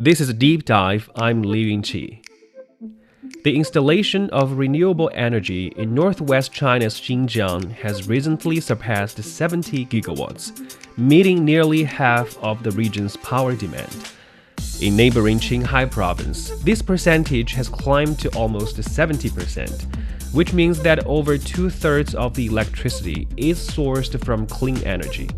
This is a deep dive. I'm Liu Yingqi. The installation of renewable energy in northwest China's Xinjiang has recently surpassed 70 gigawatts, meeting nearly half of the region's power demand. In neighboring Qinghai province, this percentage has climbed to almost 70%, which means that over two-thirds of the electricity is sourced from clean energy.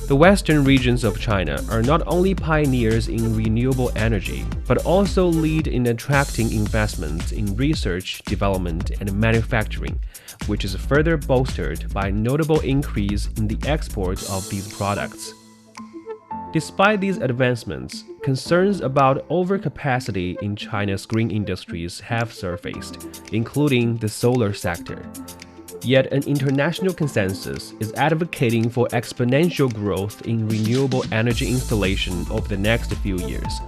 The western regions of China are not only pioneers in renewable energy, but also lead in attracting investments in research, development, and manufacturing, which is further bolstered by a notable increase in the export of these products. Despite these advancements, concerns about overcapacity in China's green industries have surfaced, including the solar sector. Yet an international consensus is advocating for exponential growth in renewable energy installation over the next few years,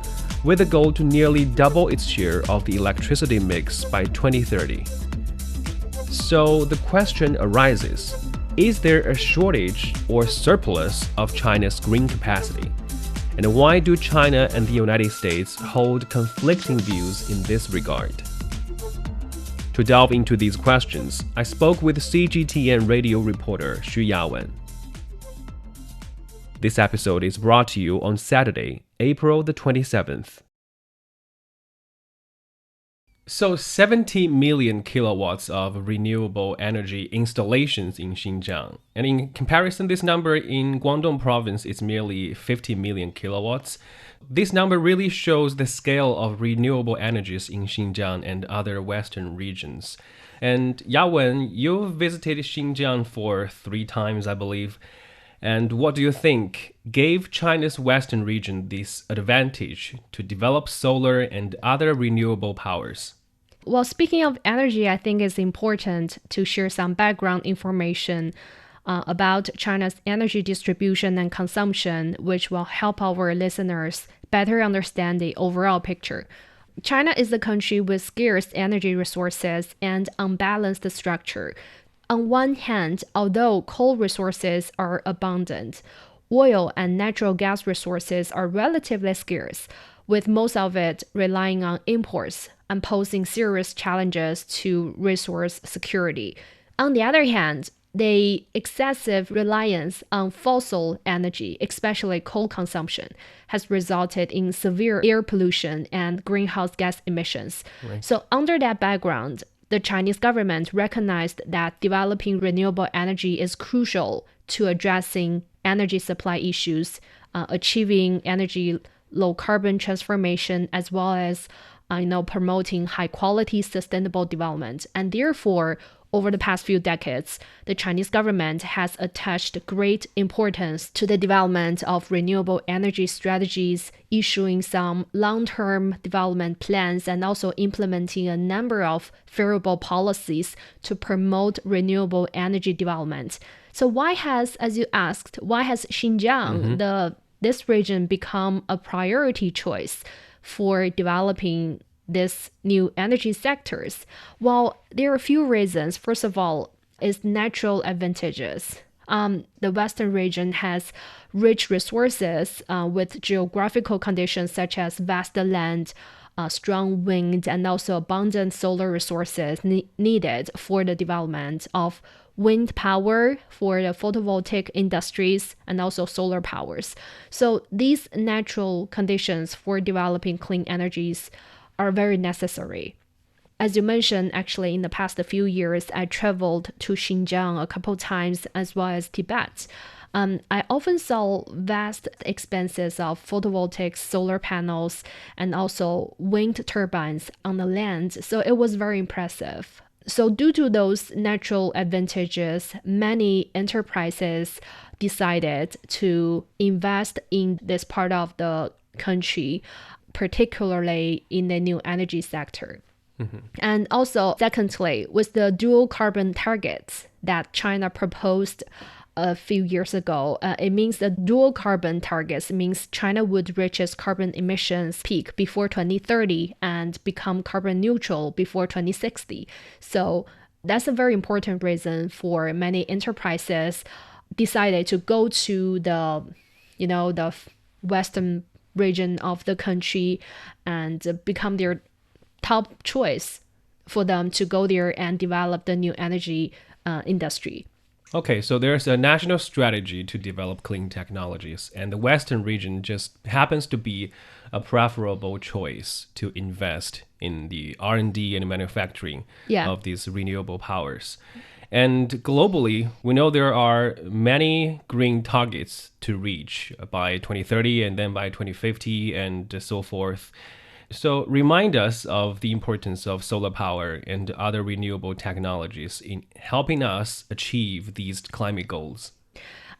with a goal to nearly double its share of the electricity mix by 2030. So the question arises, is there a shortage or surplus of China's green capacity? And why do China and the United States hold conflicting views in this regard? To delve into these questions, I spoke with CGTN Radio reporter Xu Yawen. This episode is brought to you on Saturday, April the 27th. So 70 million kilowatts of renewable energy installations in Xinjiang. And in comparison, this number in Guangdong province is merely 50 million kilowatts. This number really shows the scale of renewable energies in Xinjiang and other western regions. And Yawen, you visited Xinjiang for 3 times, I believe. And what do you think gave China's western region this advantage to develop solar and other renewable powers? Well, speaking of energy, I think it's important to share some background information about China's energy distribution and consumption, which will help our listeners better understand the overall picture. China is a country with scarce energy resources and unbalanced structure. On one hand, although coal resources are abundant, oil and natural gas resources are relatively scarce, with most of it relying on imports and posing serious challenges to resource security. On the other hand, the excessive reliance on fossil energy, especially coal consumption, has resulted in severe air pollution and greenhouse gas emissions. Right. So under that background, the Chinese government recognized that developing renewable energy is crucial to addressing energy supply issues, achieving energy low carbon transformation, as well as promoting high quality sustainable development. And therefore, over the past few decades, the Chinese government has attached great importance to the development of renewable energy strategies, issuing some long-term development plans and also implementing a number of favorable policies to promote renewable energy development. So why has, as you asked, Xinjiang, this region become a priority choice for developing these new energy sectors? Well, there are a few reasons. First of all, is natural advantages. The western region has rich resources with geographical conditions such as vast land, strong wind, and also abundant solar resources needed for the development of wind power for the photovoltaic industries and also solar powers. So these natural conditions for developing clean energies are very necessary. As you mentioned, actually, in the past few years, I traveled to Xinjiang a couple times as well as Tibet. I often saw vast expanses of photovoltaic solar panels and also wind turbines on the land. So it was very impressive. So due to those natural advantages, many enterprises decided to invest in this part of the country, particularly in the new energy sector. And also, secondly, with the dual carbon targets that China proposed a few years ago, it means the dual carbon targets means China would reach its carbon emissions peak before 2030 and become carbon neutral before 2060. So that's a very important reason for many enterprises decided to go to the western region of the country and become their top choice for them to go there and develop the new energy industry. Okay, so there's a national strategy to develop clean technologies, and the Western region just happens to be a preferable choice to invest in the R&D and manufacturing of these renewable powers. And globally, we know there are many green targets to reach by 2030 and then by 2050 and so forth. So remind us of the importance of solar power and other renewable technologies in helping us achieve these climate goals.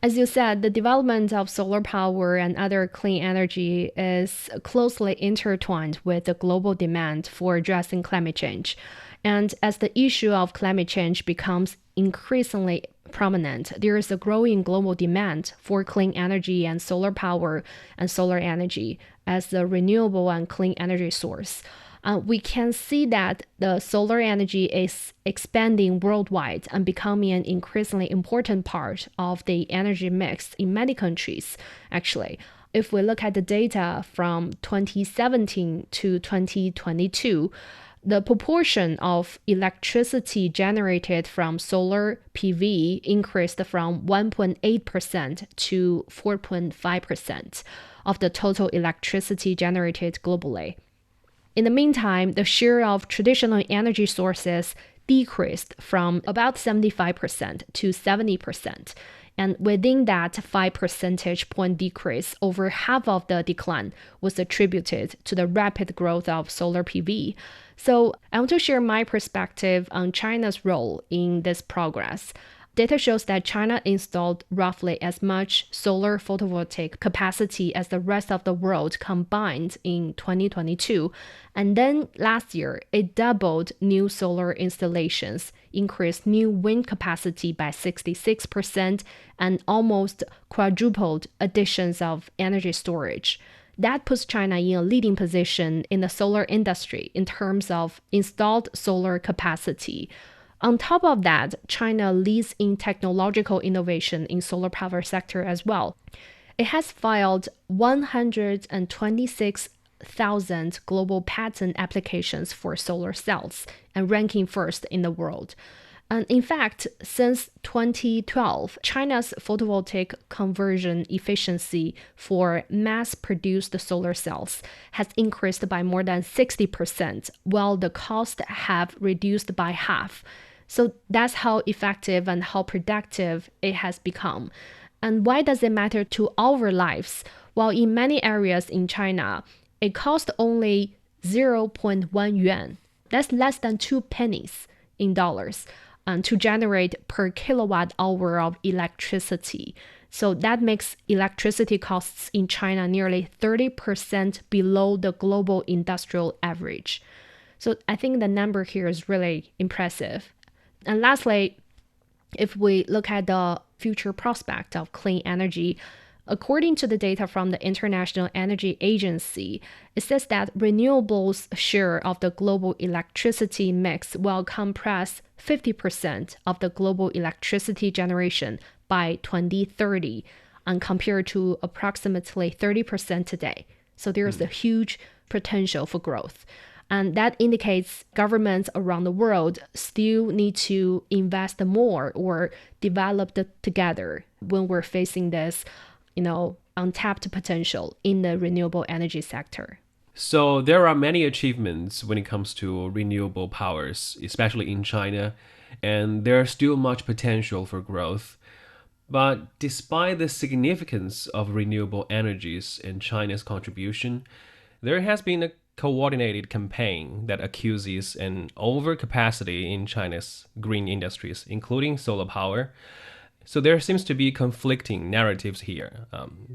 As you said, the development of solar power and other clean energy is closely intertwined with the global demand for addressing climate change. And as the issue of climate change becomes increasingly prominent, there is a growing global demand for clean energy and solar power and solar energy as the renewable and clean energy source. We can see that the solar energy is expanding worldwide and becoming an increasingly important part of the energy mix in many countries, actually. If we look at the data from 2017 to 2022, the proportion of electricity generated from solar PV increased from 1.8% to 4.5% of the total electricity generated globally. In the meantime, the share of traditional energy sources decreased from about 75% to 70%. And within that 5 percentage point decrease, over half of the decline was attributed to the rapid growth of solar PV. So I want to share my perspective on China's role in this progress. Data shows that China installed roughly as much solar photovoltaic capacity as the rest of the world combined in 2022. And then last year, it doubled new solar installations, increased new wind capacity by 66%, and almost quadrupled additions of energy storage. That puts China in a leading position in the solar industry in terms of installed solar capacity. On top of that, China leads in technological innovation in solar power sector as well. It has filed 126,000 global patent applications for solar cells and ranking first in the world. And in fact, since 2012, China's photovoltaic conversion efficiency for mass-produced solar cells has increased by more than 60%, while the cost have reduced by half. So that's how effective and how productive it has become. And why does it matter to our lives? Well, in many areas in China, it costs only 0.1 yuan. That's less than 2 pennies in dollars to generate per kilowatt hour of electricity. So that makes electricity costs in China nearly 30% below the global industrial average. So I think the number here is really impressive. And lastly, if we look at the future prospect of clean energy, according to the data from the International Energy Agency, it says that renewables' share of the global electricity mix will compress 50% of the global electricity generation by 2030, and compared to approximately 30% today. So there's a huge potential for growth. And that indicates governments around the world still need to invest more or develop together when we're facing this, untapped potential in the renewable energy sector. So there are many achievements when it comes to renewable powers, especially in China, and there's still much potential for growth. But despite the significance of renewable energies and China's contribution, there has been a coordinated campaign that accuses an overcapacity in China's green industries, including solar power. So there seems to be conflicting narratives here.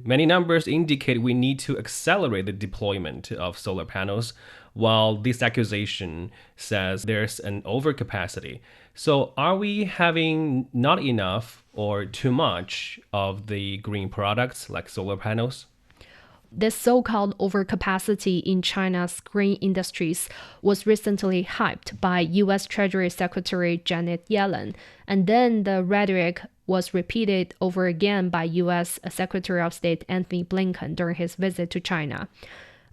Many numbers indicate we need to accelerate the deployment of solar panels, while this accusation says there's an overcapacity. So are we having not enough or too much of the green products like solar panels? this so-called overcapacity in China's green industries was recently hyped by U.S. Treasury Secretary Janet Yellen, and then the rhetoric was repeated over again by U.S. Secretary of State Anthony Blinken during his visit to China.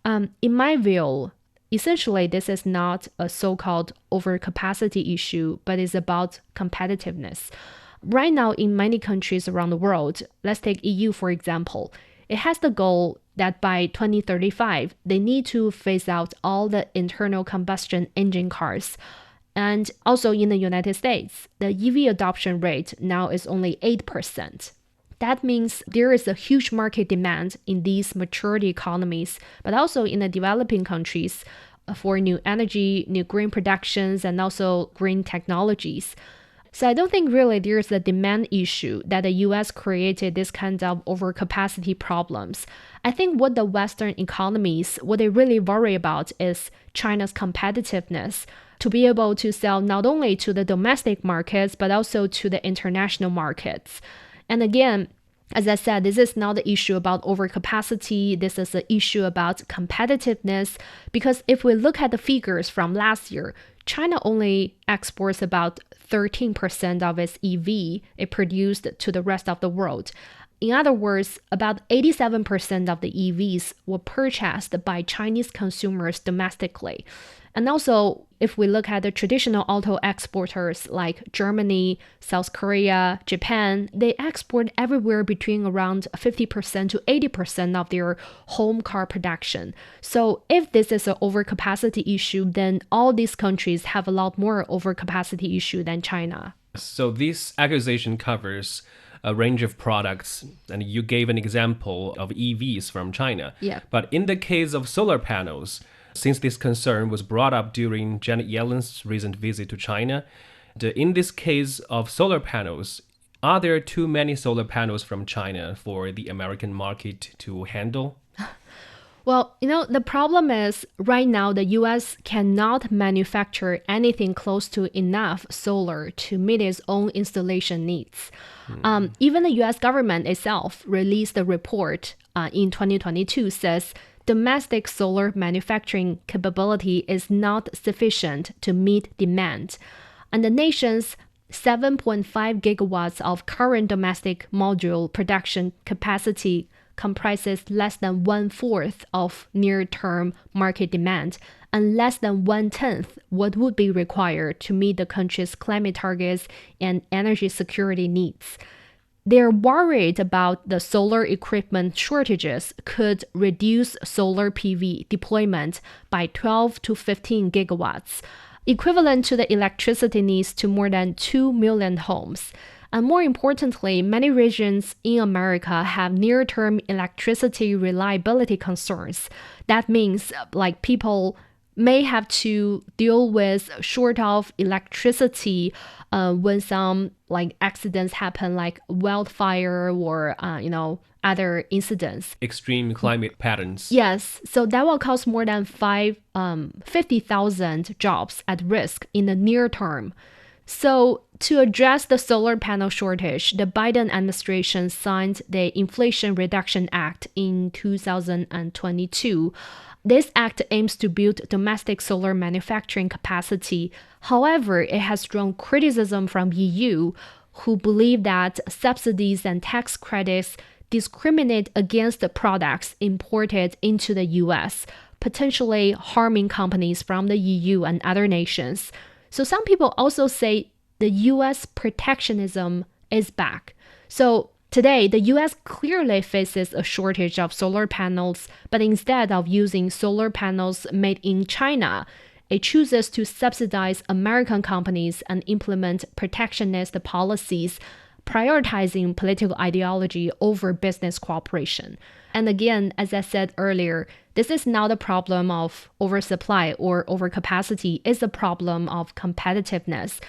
In my view, essentially, this is not a so-called overcapacity issue, but is about competitiveness. Right now, in many countries around the world, let's take EU for example, it has the goal that by 2035, they need to phase out all the internal combustion engine cars. And also in the United States, the EV adoption rate now is only 8%. That means there is a huge market demand in these maturity economies, but also in the developing countries for new energy, new green productions, and also green technologies. So I don't think really there's a demand issue that the US created this kind of overcapacity problems. I think what the Western economies, what they really worry about is China's competitiveness to be able to sell not only to the domestic markets, but also to the international markets. And again, as I said, this is not the issue about overcapacity. This is an issue about competitiveness. Because if we look at the figures from last year, China only exports about 13% of its EV it produced to the rest of the world. In other words, about 87% of the EVs were purchased by Chinese consumers domestically. And also, if we look at the traditional auto exporters like Germany, South Korea, Japan, they export everywhere between around 50% to 80% of their home car production. So if this is an overcapacity issue, then all these countries have a lot more overcapacity issue than China. So this accusation covers a range of products, and you gave an example of EVs from China. Yeah. But in the case of solar panels, since this concern was brought up during Janet Yellen's recent visit to China, in this case of solar panels, are there too many solar panels from China for the American market to handle? Well, the problem is right now the US cannot manufacture anything close to enough solar to meet its own installation needs. Even the US government itself released a report in 2022 says domestic solar manufacturing capability is not sufficient to meet demand. And the nation's 7.5 gigawatts of current domestic module production capacity comprises less than 1/4 of near-term market demand and less than 1/10 what would be required to meet the country's climate targets and energy security needs. They're worried about the solar equipment shortages could reduce solar PV deployment by 12 to 15 gigawatts, equivalent to the electricity needs to more than 2 million homes. And more importantly, many regions in America have near-term electricity reliability concerns. That means like people may have to deal with short of electricity when some like accidents happen, like wildfire or other incidents. Extreme climate patterns. Yes, so that will cause more than 50,000 jobs at risk in the near term. So to address the solar panel shortage, the Biden administration signed the Inflation Reduction Act in 2022. This act aims to build domestic solar manufacturing capacity. However, it has drawn criticism from EU, who believe that subsidies and tax credits discriminate against the products imported into the US, potentially harming companies from the EU and other nations. So some people also say the US protectionism is back. So today, the US clearly faces a shortage of solar panels, but instead of using solar panels made in China, it chooses to subsidize American companies and implement protectionist policies, prioritizing political ideology over business cooperation. And again, as I said earlier, this is not a problem of oversupply or overcapacity, it's a problem of competitiveness.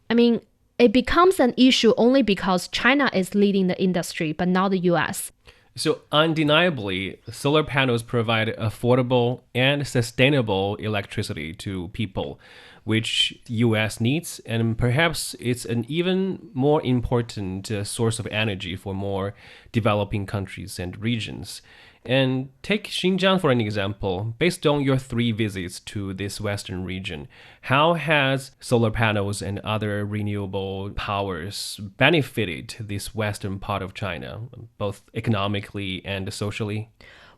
I mean, it becomes an issue only because China is leading the industry, but not the US. So undeniably, solar panels provide affordable and sustainable electricity to people, which the US needs, and perhaps it's an even more important source of energy for more developing countries and regions. And take Xinjiang for an example. Based on your 3 visits to this western region, how has solar panels and other renewable powers benefited this western part of China, both economically and socially?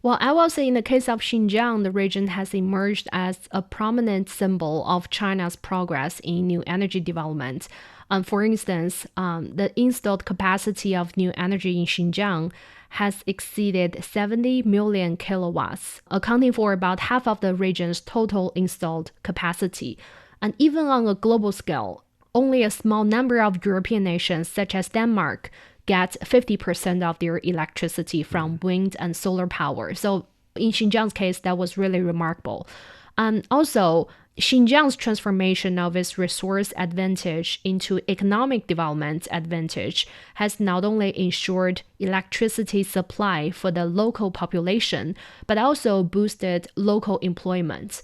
Well, I will say in the case of Xinjiang, the region has emerged as a prominent symbol of China's progress in new energy development. For instance, the installed capacity of new energy in Xinjiang has exceeded 70 million kilowatts, accounting for about half of the region's total installed capacity. And even on a global scale, only a small number of European nations, such as Denmark, get 50% of their electricity from wind and solar power. So in Xinjiang's case, that was really remarkable. And also, Xinjiang's transformation of its resource advantage into economic development advantage has not only ensured electricity supply for the local population, but also boosted local employment.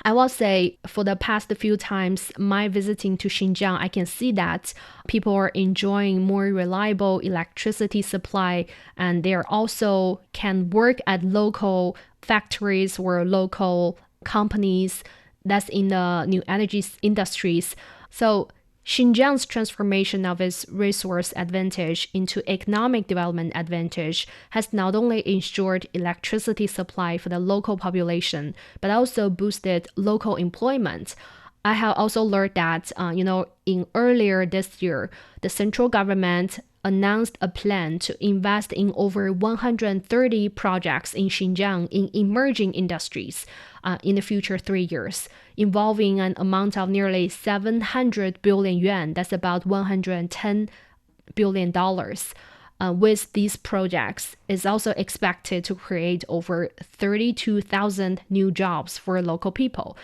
I will say for the past few times my visiting to Xinjiang, I can see that people are enjoying more reliable electricity supply, and they also can work at local factories or local companies that's in the new energy industries. So Xinjiang's transformation of its resource advantage into economic development advantage has not only ensured electricity supply for the local population, but also boosted local employment. I have also learned that, in earlier this year, the central government announced a plan to invest in over 130 projects in Xinjiang in emerging industries in the future 3 years, involving an amount of nearly 700 billion yuan, that's about $110 billion. With these projects, is also expected to create over 32,000 new jobs for local people.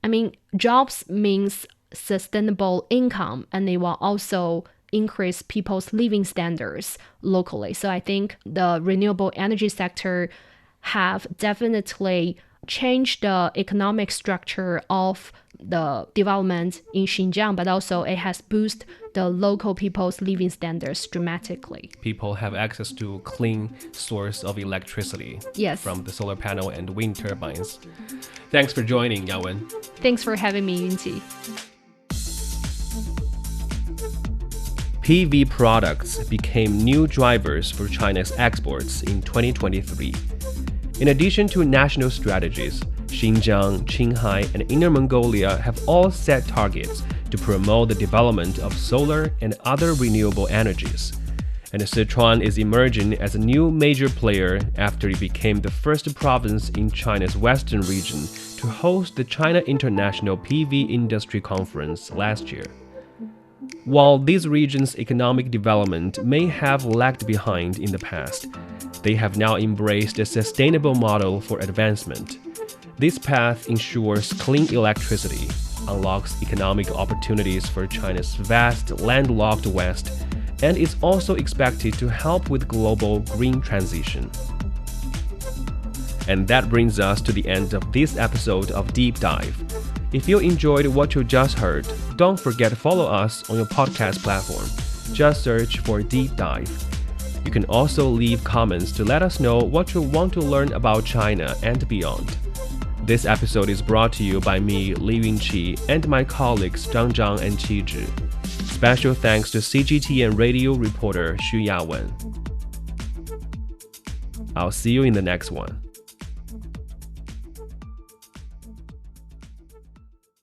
I mean, jobs means sustainable income, and they will also increase people's living standards locally. So I think the renewable energy sector have definitely changed the economic structure of the development in Xinjiang, but also it has boosted the local people's living standards dramatically. People have access to clean source of electricity from the solar panel and wind turbines. Thanks for joining, Yawen. Thanks for having me, Yunqi. PV products became new drivers for China's exports in 2023. In addition to national strategies, Xinjiang, Qinghai, and Inner Mongolia have all set targets to promote the development of solar and other renewable energies. And Sichuan is emerging as a new major player after it became the first province in China's western region to host the China International PV Industry Conference last year. While these regions' economic development may have lagged behind in the past, they have now embraced a sustainable model for advancement. This path ensures clean electricity, unlocks economic opportunities for China's vast landlocked West, and is also expected to help with global green transition. And that brings us to the end of this episode of Deep Dive. If you enjoyed what you just heard, don't forget to follow us on your podcast platform. Just search for Deep Dive. You can also leave comments to let us know what you want to learn about China and beyond. This episode is brought to you by me, Li Yunqi, and my colleagues Zhang Zhang and Qi Zhi. Special thanks to CGTN Radio reporter Xu Yawen. I'll see you in the next one.